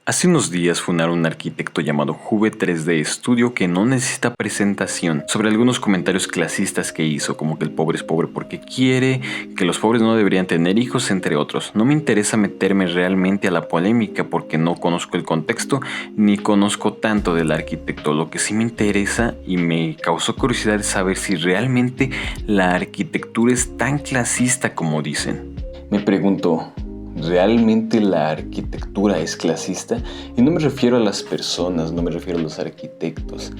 Hace unos días fundaron un arquitecto llamado Juve 3D Studio que no necesita presentación sobre algunos comentarios clasistas que hizo, como que el pobre es pobre porque quiere, que los pobres no deberían tener hijos, entre otros. No me interesa meterme realmente a la polémica porque no conozco el contexto ni conozco tanto del arquitecto. Lo que sí me interesa y me causó curiosidad es saber si realmente la arquitectura es tan clasista como dicen. Me pregunto, ¿realmente la arquitectura es clasista? Y no me refiero a las personas, no me refiero a los arquitectos.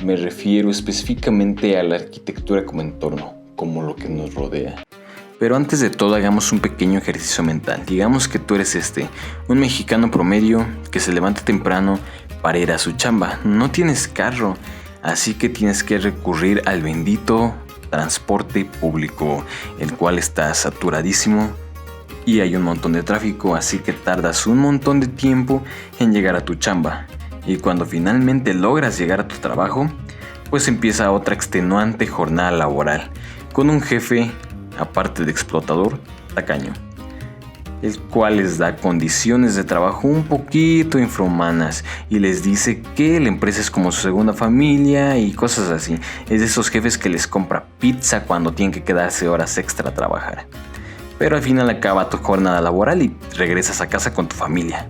Me refiero específicamente a la arquitectura como entorno, como lo que nos rodea. Pero antes de todo hagamos un pequeño ejercicio mental. Digamos que tú eres un mexicano promedio que se levanta temprano para ir a su chamba. No tienes carro, así que tienes que recurrir al bendito transporte público, el cual está saturadísimo. Y hay un montón de tráfico, así que tardas un montón de tiempo en llegar a tu chamba. Y cuando finalmente logras llegar a tu trabajo, pues empieza otra extenuante jornada laboral, con un jefe, aparte de explotador, tacaño, el cual les da condiciones de trabajo un poquito infrahumanas y les dice que la empresa es como su segunda familia y cosas así. Es de esos jefes que les compra pizza cuando tienen que quedarse horas extra a trabajar. Pero al final acaba tu jornada laboral y regresas a casa con tu familia.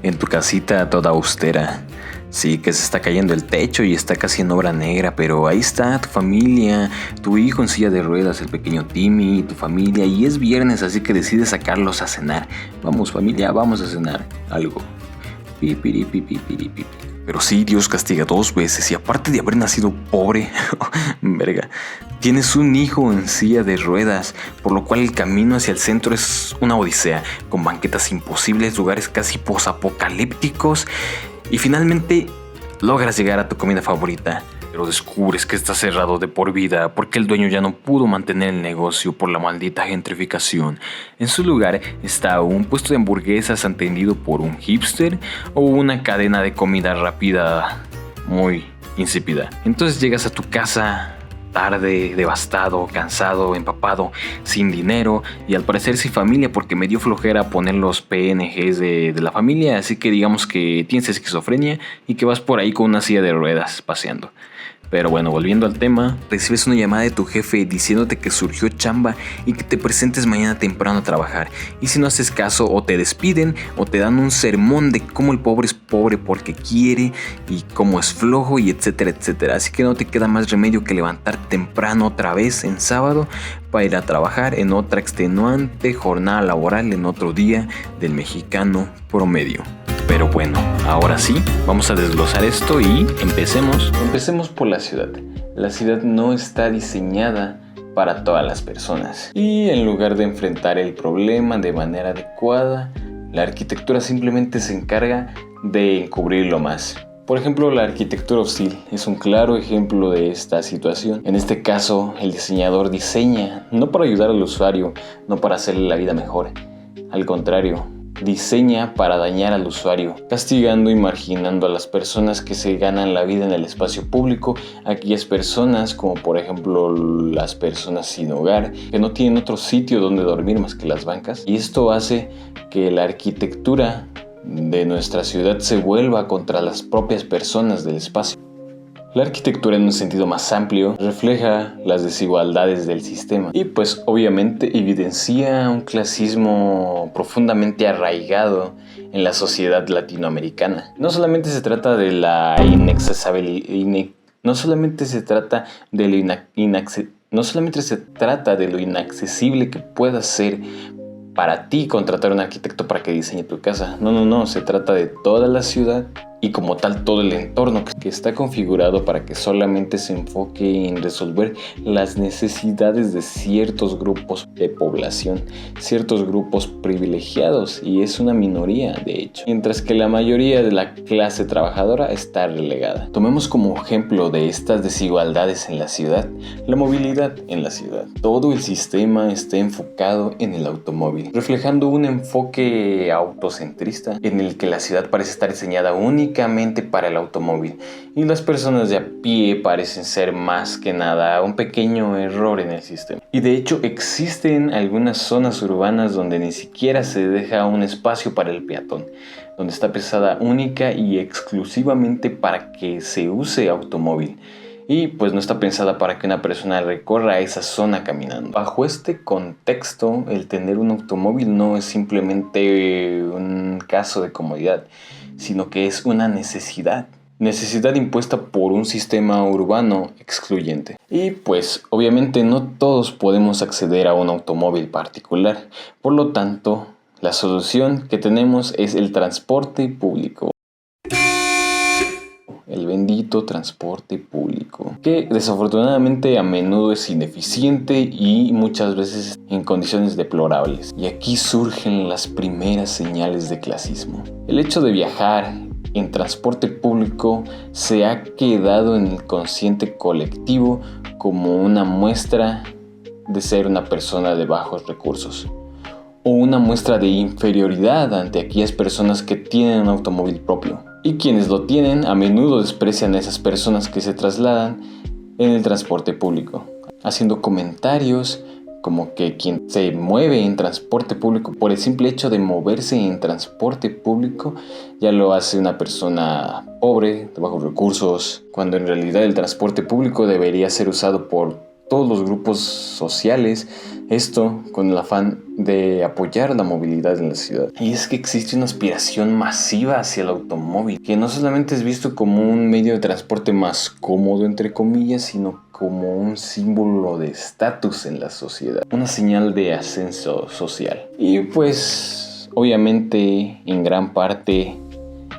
En tu casita toda austera. Sí, que se está cayendo el techo y está casi en obra negra, pero ahí está tu familia, tu hijo en silla de ruedas, el pequeño Timmy, tu familia, y es viernes, así que decides sacarlos a cenar. Vamos familia, vamos a cenar algo. Pipiripipipiripipi. Pero sí, Dios castiga 2 veces y aparte de haber nacido pobre, verga, tienes un hijo en silla de ruedas, por lo cual el camino hacia el centro es una odisea, con banquetas imposibles, lugares casi posapocalípticos y finalmente logras llegar a tu comida favorita. Pero descubres que está cerrado de por vida porque el dueño ya no pudo mantener el negocio por la maldita gentrificación. En su lugar está un puesto de hamburguesas atendido por un hipster o una cadena de comida rápida muy insípida. Entonces llegas a tu casa tarde, devastado, cansado, empapado, sin dinero y al parecer sin familia porque me dio flojera poner los PNGs de la familia, así que digamos que tienes esquizofrenia y que vas por ahí con una silla de ruedas paseando. Pero bueno, volviendo al tema, recibes una llamada de tu jefe diciéndote que surgió chamba y que te presentes mañana temprano a trabajar. Y si no haces caso, o te despiden o te dan un sermón de cómo el pobre es pobre porque quiere y cómo es flojo y etcétera, etcétera. Así que no te queda más remedio que levantar temprano otra vez en sábado para ir a trabajar en otra extenuante jornada laboral en otro día del mexicano promedio. Pero bueno, ahora sí, vamos a desglosar esto y empecemos. Empecemos por la ciudad. La ciudad no está diseñada para todas las personas. Y en lugar de enfrentar el problema de manera adecuada, la arquitectura simplemente se encarga de encubrirlo más. Por ejemplo, la arquitectura hostil es un claro ejemplo de esta situación. En este caso, el diseñador diseña no para ayudar al usuario, no para hacerle la vida mejor. Al contrario, diseña para dañar al usuario, castigando y marginando a las personas que se ganan la vida en el espacio público, aquellas personas como por ejemplo las personas sin hogar, que no tienen otro sitio donde dormir más que las bancas, y esto hace que la arquitectura de nuestra ciudad se vuelva contra las propias personas del espacio. La arquitectura en un sentido más amplio refleja las desigualdades del sistema y pues obviamente evidencia un clasismo profundamente arraigado en la sociedad latinoamericana. No solamente se trata de la lo inaccesible que pueda ser para ti contratar un arquitecto para que diseñe tu casa. No, se trata de toda la ciudad y como tal todo el entorno que está configurado para que solamente se enfoque en resolver las necesidades de ciertos grupos de población, ciertos grupos privilegiados, y es una minoría de hecho, mientras que la mayoría de la clase trabajadora está relegada. Tomemos como ejemplo de estas desigualdades en la ciudad, la movilidad en la ciudad. Todo el sistema está enfocado en el automóvil, reflejando un enfoque autocentrista en el que la ciudad parece estar diseñada únicamente para el automóvil y las personas de a pie parecen ser más que nada un pequeño error en el sistema. Y de hecho existen algunas zonas urbanas donde ni siquiera se deja un espacio para el peatón. donde está pensada única y exclusivamente para que se use automóvil. Y pues no está pensada para que una persona recorra esa zona caminando. Bajo este contexto, el tener un automóvil no es simplemente un caso de comodidad, sino que es una necesidad. Necesidad impuesta por un sistema urbano excluyente. Y pues obviamente no todos podemos acceder a un automóvil particular. Por lo tanto, la solución que tenemos es el transporte público. El bendito transporte público, que desafortunadamente a menudo es ineficiente y muchas veces en condiciones deplorables. Y aquí surgen las primeras señales de clasismo. El hecho de viajar en transporte público se ha quedado en el consciente colectivo como una muestra de ser una persona de bajos recursos, o una muestra de inferioridad ante aquellas personas que tienen un automóvil propio. Y quienes lo tienen a menudo desprecian a esas personas que se trasladan en el transporte público, haciendo comentarios como que quien se mueve en transporte público por el simple hecho de moverse en transporte público ya lo hace una persona pobre, de bajos recursos, cuando en realidad el transporte público debería ser usado por todos los grupos sociales, esto con el afán de apoyar la movilidad en la ciudad. Y es que existe una aspiración masiva hacia el automóvil, que no solamente es visto como un medio de transporte más cómodo, entre comillas, sino como un símbolo de estatus en la sociedad, una señal de ascenso social. Y pues, obviamente, en gran parte,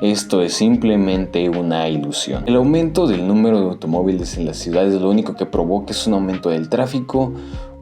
esto es simplemente una ilusión. El aumento del número de automóviles en las ciudades lo único que provoca es un aumento del tráfico,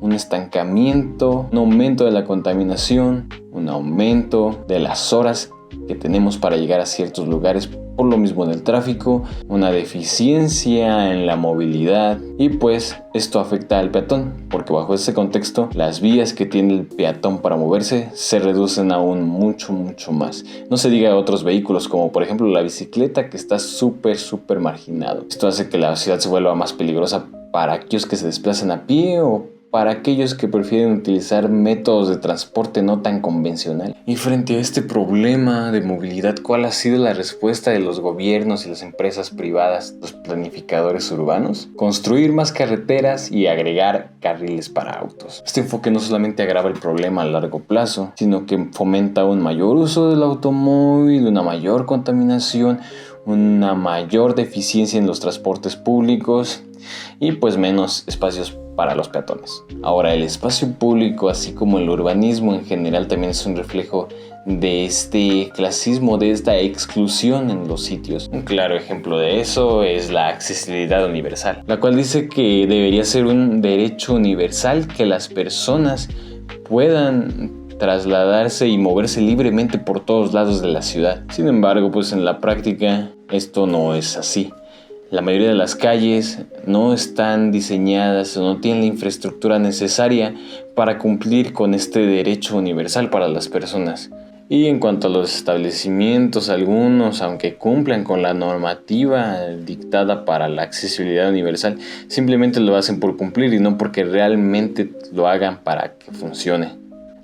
un estancamiento, un aumento de la contaminación, un aumento de las horas que tenemos para llegar a ciertos lugares por lo mismo del tráfico, una deficiencia en la movilidad y pues esto afecta al peatón, porque bajo ese contexto las vías que tiene el peatón para moverse se reducen aún mucho más. No se diga otros vehículos como por ejemplo la bicicleta, que está súper marginado. Esto hace que la ciudad se vuelva más peligrosa para aquellos que se desplazan a pie o para aquellos que prefieren utilizar métodos de transporte no tan convencional. Y frente a este problema de movilidad, ¿cuál ha sido la respuesta de los gobiernos y las empresas privadas, los planificadores urbanos? Construir más carreteras y agregar carriles para autos. Este enfoque no solamente agrava el problema a largo plazo, sino que fomenta un mayor uso del automóvil, una mayor contaminación, una mayor deficiencia en los transportes públicos y pues menos espacios para los peatones. Ahora, el espacio público, así como el urbanismo en general, también es un reflejo de este clasismo, de esta exclusión en los sitios. Un claro ejemplo de eso es la accesibilidad universal, la cual dice que debería ser un derecho universal que las personas puedan trasladarse y moverse libremente por todos lados de la ciudad. Sin embargo, pues en la práctica esto no es así. La mayoría de las calles no están diseñadas o no tienen la infraestructura necesaria para cumplir con este derecho universal para las personas. Y en cuanto a los establecimientos, algunos, aunque cumplan con la normativa dictada para la accesibilidad universal, simplemente lo hacen por cumplir y no porque realmente lo hagan para que funcione,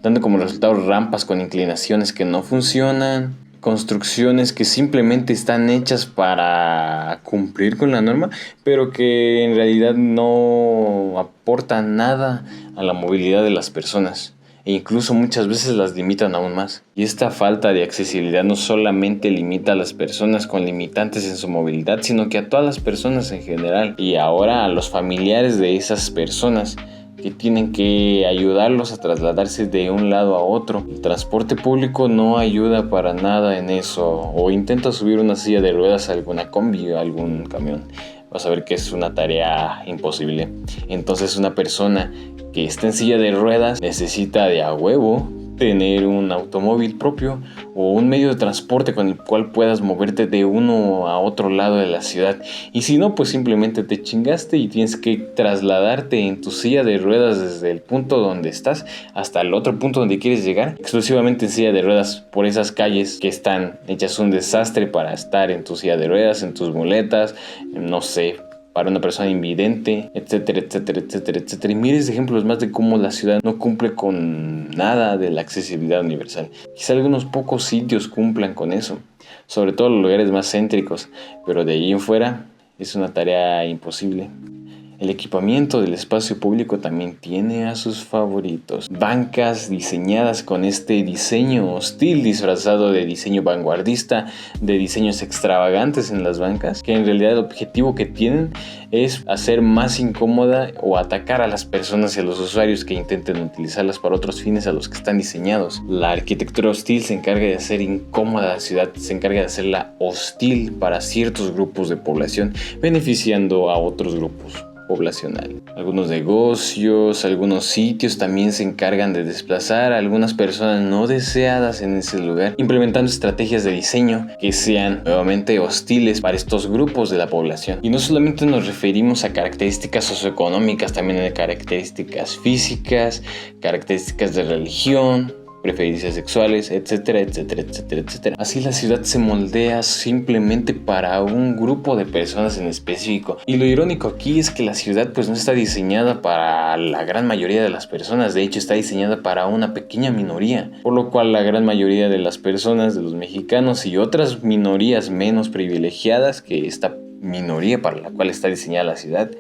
dando como resultado rampas con inclinaciones que no funcionan, construcciones que simplemente están hechas para cumplir con la norma, pero que en realidad no aportan nada a la movilidad de las personas e incluso muchas veces las limitan aún más. Y esta falta de accesibilidad no solamente limita a las personas con limitantes en su movilidad, sino que a todas las personas en general y ahora a los familiares de esas personas que tienen que ayudarlos a trasladarse de un lado a otro. El transporte público no ayuda para nada en eso, o intenta subir una silla de ruedas a alguna combi o algún camión. Vas a ver que es una tarea imposible. Entonces una persona que está en silla de ruedas necesita de a huevo tener un automóvil propio o un medio de transporte con el cual puedas moverte de uno a otro lado de la ciudad. Y si no, pues simplemente te chingaste y tienes que trasladarte en tu silla de ruedas desde el punto donde estás hasta el otro punto donde quieres llegar, exclusivamente en silla de ruedas por esas calles que están hechas un desastre para estar en tu silla de ruedas, en tus muletas, no sé, para una persona invidente, etcétera, etcétera, etcétera, etcétera. Y miles de ejemplos más de cómo la ciudad no cumple con nada de la accesibilidad universal. Quizá algunos pocos sitios cumplan con eso, sobre todo los lugares más céntricos, pero de ahí en fuera es una tarea imposible. El equipamiento del espacio público también tiene a sus favoritos. Bancas diseñadas con este diseño hostil disfrazado de diseño vanguardista, de diseños extravagantes en las bancas, que en realidad el objetivo que tienen es hacer más incómoda o atacar a las personas y a los usuarios que intenten utilizarlas para otros fines a los que están diseñados. La arquitectura hostil se encarga de hacer incómoda la ciudad, se encarga de hacerla hostil para ciertos grupos de población, beneficiando a otros grupos poblacional. Algunos negocios, algunos sitios también se encargan de desplazar a algunas personas no deseadas en ese lugar, implementando estrategias de diseño que sean nuevamente hostiles para estos grupos de la población. Y no solamente nos referimos a características socioeconómicas, también a características físicas, características de religión, preferencias sexuales, etcétera, etcétera, etcétera, etcétera. Así la ciudad se moldea simplemente para un grupo de personas en específico. Y lo irónico aquí es que la ciudad pues no está diseñada para la gran mayoría de las personas. De hecho, está diseñada para una pequeña minoría. Por lo cual la gran mayoría de las personas, de los mexicanos y otras minorías menos privilegiadas que esta minoría para la cual está diseñada la ciudad,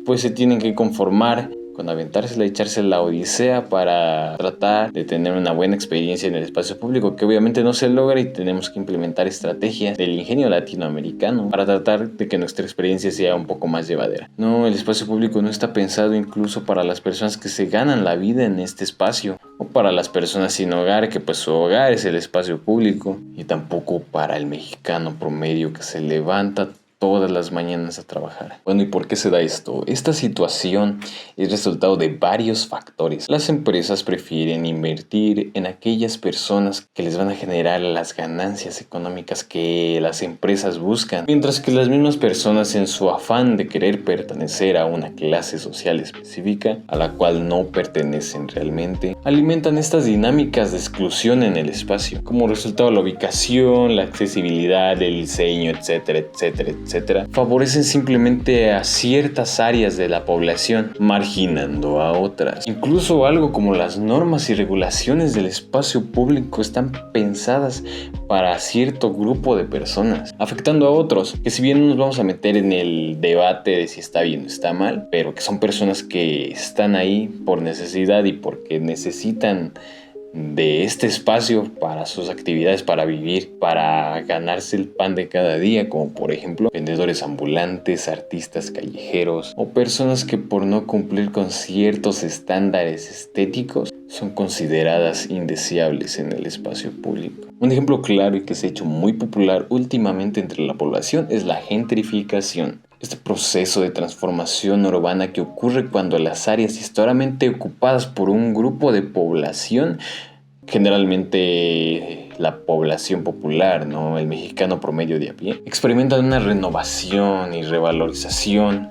pues se tienen que conformar con aventársela y echarse la odisea para tratar de tener una buena experiencia en el espacio público, que obviamente no se logra, y tenemos que implementar estrategias del ingenio latinoamericano para tratar de que nuestra experiencia sea un poco más llevadera. No, el espacio público no está pensado incluso para las personas que se ganan la vida en este espacio, o para las personas sin hogar, que pues su hogar es el espacio público, y tampoco para el mexicano promedio que se levanta todas las mañanas a trabajar. Bueno, ¿y por qué se da esto? Esta situación es resultado de varios factores. Las empresas prefieren invertir en aquellas personas que les van a generar las ganancias económicas que las empresas buscan, mientras que las mismas personas, en su afán de querer pertenecer a una clase social específica a la cual no pertenecen realmente, alimentan estas dinámicas de exclusión en el espacio. Como resultado, la ubicación, la accesibilidad, el diseño, etcétera, etcétera, etcétera, favorecen simplemente a ciertas áreas de la población, marginando a otras. Incluso algo como las normas y regulaciones del espacio público están pensadas para cierto grupo de personas, afectando a otros, que si bien no nos vamos a meter en el debate de si está bien o está mal, pero que son personas que están ahí por necesidad y porque necesitan de este espacio para sus actividades, para vivir, para ganarse el pan de cada día, como por ejemplo vendedores ambulantes, artistas callejeros o personas que por no cumplir con ciertos estándares estéticos son consideradas indeseables en el espacio público. Un ejemplo claro y que se ha hecho muy popular últimamente entre la población es la gentrificación. Este proceso de transformación urbana que ocurre cuando las áreas históricamente ocupadas por un grupo de población, generalmente la población popular, ¿no? El mexicano promedio de a pie, experimentan una renovación y revalorización.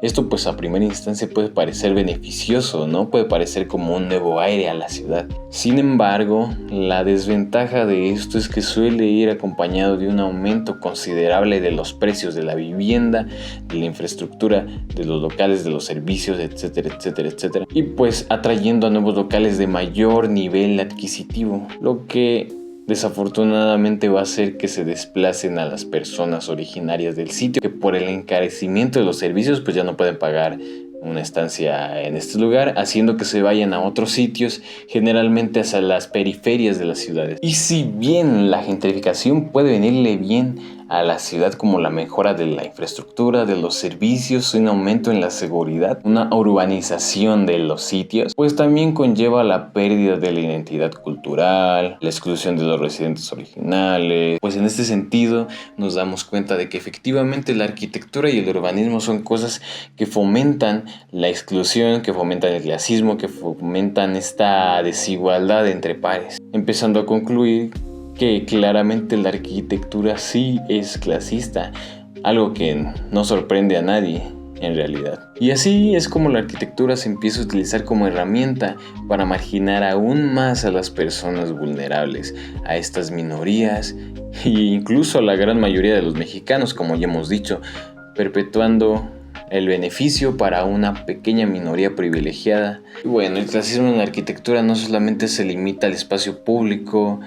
Esto pues a primera instancia puede parecer beneficioso, ¿no? Puede parecer como un nuevo aire a la ciudad. Sin embargo, la desventaja de esto es que suele ir acompañado de un aumento considerable de los precios de la vivienda, de la infraestructura, de los locales, de los servicios, etcétera, etcétera, etcétera. Y pues atrayendo a nuevos locales de mayor nivel adquisitivo, lo que desafortunadamente va a hacer que se desplacen a las personas originarias del sitio, que por el encarecimiento de los servicios pues ya no pueden pagar una estancia en este lugar, haciendo que se vayan a otros sitios, generalmente hacia las periferias de las ciudades. Y si bien la gentrificación puede venirle bien a la ciudad como la mejora de la infraestructura, de los servicios, un aumento en la seguridad, una urbanización de los sitios, pues también conlleva la pérdida de la identidad cultural, la exclusión de los residentes originales. Pues en este sentido nos damos cuenta de que efectivamente la arquitectura y el urbanismo son cosas que fomentan la exclusión, que fomentan el clasismo, que fomentan esta desigualdad entre pares, empezando a concluir que claramente la arquitectura sí es clasista, algo que no sorprende a nadie en realidad. Y así es como la arquitectura se empieza a utilizar como herramienta para marginar aún más a las personas vulnerables, a estas minorías e incluso a la gran mayoría de los mexicanos, como ya hemos dicho, perpetuando el beneficio para una pequeña minoría privilegiada. Y bueno, el clasismo en la arquitectura no solamente se limita al espacio público,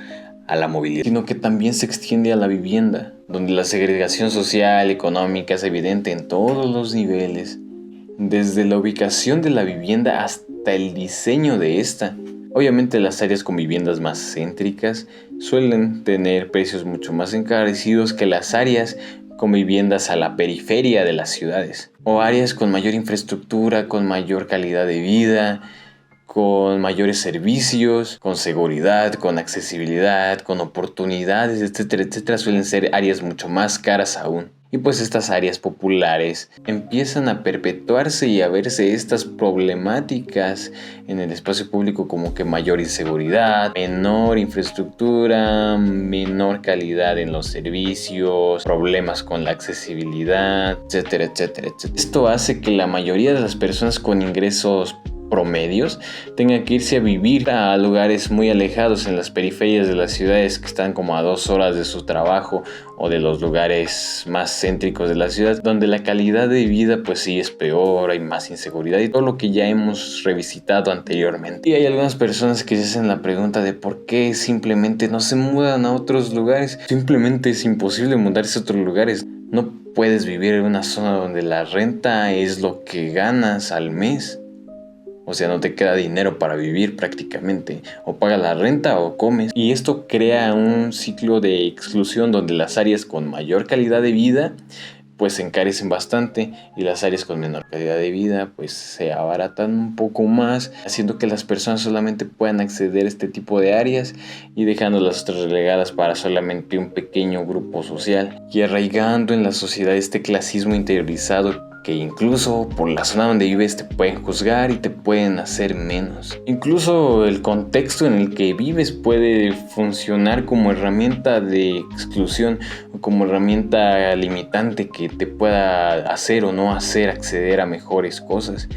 a la movilidad, sino que también se extiende a la vivienda, donde la segregación social y económica es evidente en todos los niveles, desde la ubicación de la vivienda hasta el diseño de esta. Obviamente las áreas con viviendas más céntricas suelen tener precios mucho más encarecidos que las áreas con viviendas a la periferia de las ciudades, o áreas con mayor infraestructura, con mayor calidad de vida, con mayores servicios, con seguridad, con accesibilidad, con oportunidades, etcétera, etcétera, suelen ser áreas mucho más caras aún. Y pues estas áreas populares empiezan a perpetuarse y a verse estas problemáticas en el espacio público como que mayor inseguridad, menor infraestructura, menor calidad en los servicios, problemas con la accesibilidad, etcétera, etcétera, etcétera. Esto hace que la mayoría de las personas con ingresos promedios tengan que irse a vivir a lugares muy alejados en las periferias de las ciudades que están como a 2 horas de su trabajo o de los lugares más céntricos de la ciudad, donde la calidad de vida pues sí es peor, hay más inseguridad y todo lo que ya hemos revisitado anteriormente. Y hay algunas personas que se hacen la pregunta de por qué simplemente no se mudan a otros lugares. Simplemente es imposible mudarse a otros lugares. No puedes vivir en una zona donde la renta es lo que ganas al mes. O sea, no te queda dinero para vivir prácticamente. O pagas la renta o comes. Y esto crea un ciclo de exclusión donde las áreas con mayor calidad de vida pues se encarecen bastante y las áreas con menor calidad de vida pues se abaratan un poco más, haciendo que las personas solamente puedan acceder a este tipo de áreas y dejando las otras relegadas para solamente un pequeño grupo social, y arraigando en la sociedad este clasismo interiorizado que incluso por la zona donde vives te pueden juzgar y te pueden hacer menos. Incluso el contexto en el que vives puede funcionar como herramienta de exclusión o como herramienta limitante que te pueda hacer o no hacer acceder a mejores cosas.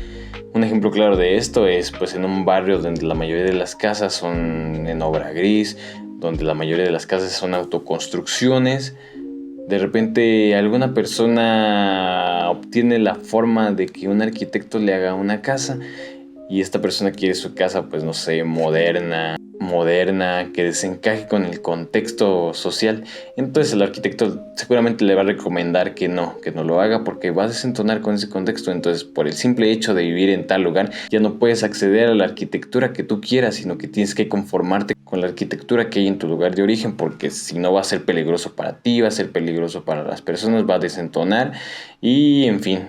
Un ejemplo claro de esto es pues en un barrio donde la mayoría de las casas son en obra gris, donde la mayoría de las casas son autoconstrucciones. De repente alguna persona obtiene la forma de que un arquitecto le haga una casa y esta persona quiere su casa, pues no sé, moderna, que desencaje con el contexto social. Entonces el arquitecto seguramente le va a recomendar que no lo haga porque va a desentonar con ese contexto. Entonces por el simple hecho de vivir en tal lugar ya no puedes acceder a la arquitectura que tú quieras, sino que tienes que conformarte con la arquitectura que hay en tu lugar de origen, porque si no va a ser peligroso para ti, va a ser peligroso para las personas, va a desentonar y en fin,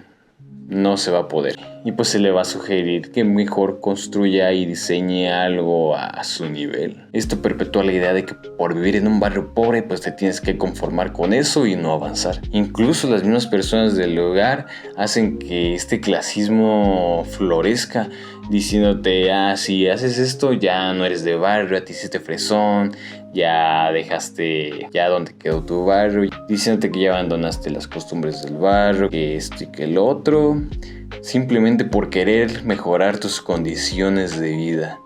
no se va a poder. Y pues se le va a sugerir que mejor construya y diseñe algo a su nivel. Esto perpetúa la idea de que por vivir en un barrio pobre pues te tienes que conformar con eso y no avanzar. Incluso las mismas personas del lugar hacen que este clasismo florezca, diciéndote, si haces esto ya no eres de barrio, a ti hiciste fresón, ya dejaste ya donde quedó tu barrio, diciéndote que ya abandonaste las costumbres del barrio, que esto y que el otro, simplemente por querer mejorar tus condiciones de vida.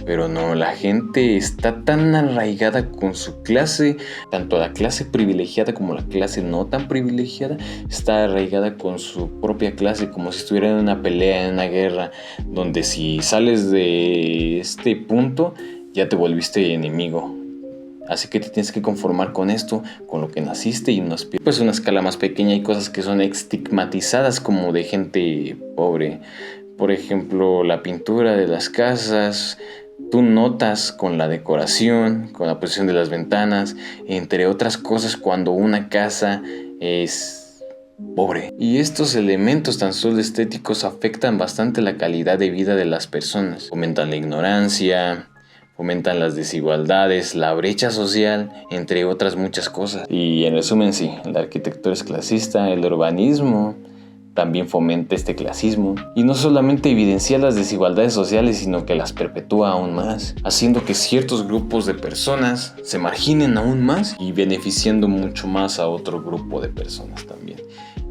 Pero no, la gente está tan arraigada con su clase, tanto la clase privilegiada como la clase no tan privilegiada, está arraigada con su propia clase, como si estuviera en una pelea, en una guerra, donde si sales de este punto, ya te volviste enemigo. Así que te tienes que conformar con esto, con lo que naciste, y pues una escala más pequeña hay cosas que son estigmatizadas como de gente pobre. Por ejemplo, la pintura de las casas. Tú notas con la decoración, con la posición de las ventanas, entre otras cosas, cuando una casa es pobre. Y estos elementos tan solo estéticos afectan bastante la calidad de vida de las personas. Fomentan la ignorancia, fomentan las desigualdades, la brecha social, entre otras muchas cosas. Y en resumen, sí, la arquitectura es clasista, el urbanismo también fomenta este clasismo y no solamente evidencia las desigualdades sociales, sino que las perpetúa aún más, haciendo que ciertos grupos de personas se marginen aún más y beneficiando mucho más a otro grupo de personas también.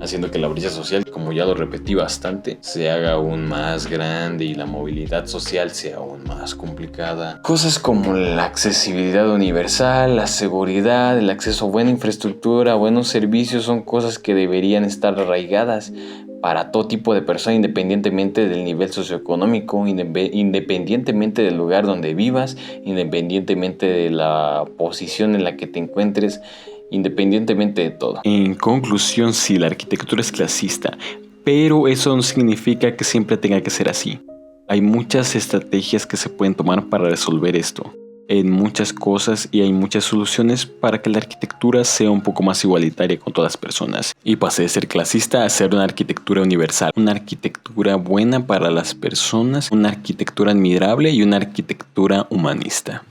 haciendo que la brecha social, como ya lo repetí bastante, se haga aún más grande y la movilidad social sea aún más complicada. Cosas como la accesibilidad universal, la seguridad, el acceso a buena infraestructura, a buenos servicios son cosas que deberían estar arraigadas para todo tipo de persona, independientemente del nivel socioeconómico, independientemente del lugar donde vivas, independientemente de la posición en la que te encuentres, independientemente de todo. En conclusión, sí, la arquitectura es clasista, pero eso no significa que siempre tenga que ser así. Hay muchas estrategias que se pueden tomar para resolver esto, en muchas cosas, y hay muchas soluciones para que la arquitectura sea un poco más igualitaria con todas las personas y pase de ser clasista a ser una arquitectura universal, una arquitectura buena para las personas, una arquitectura admirable y una arquitectura humanista.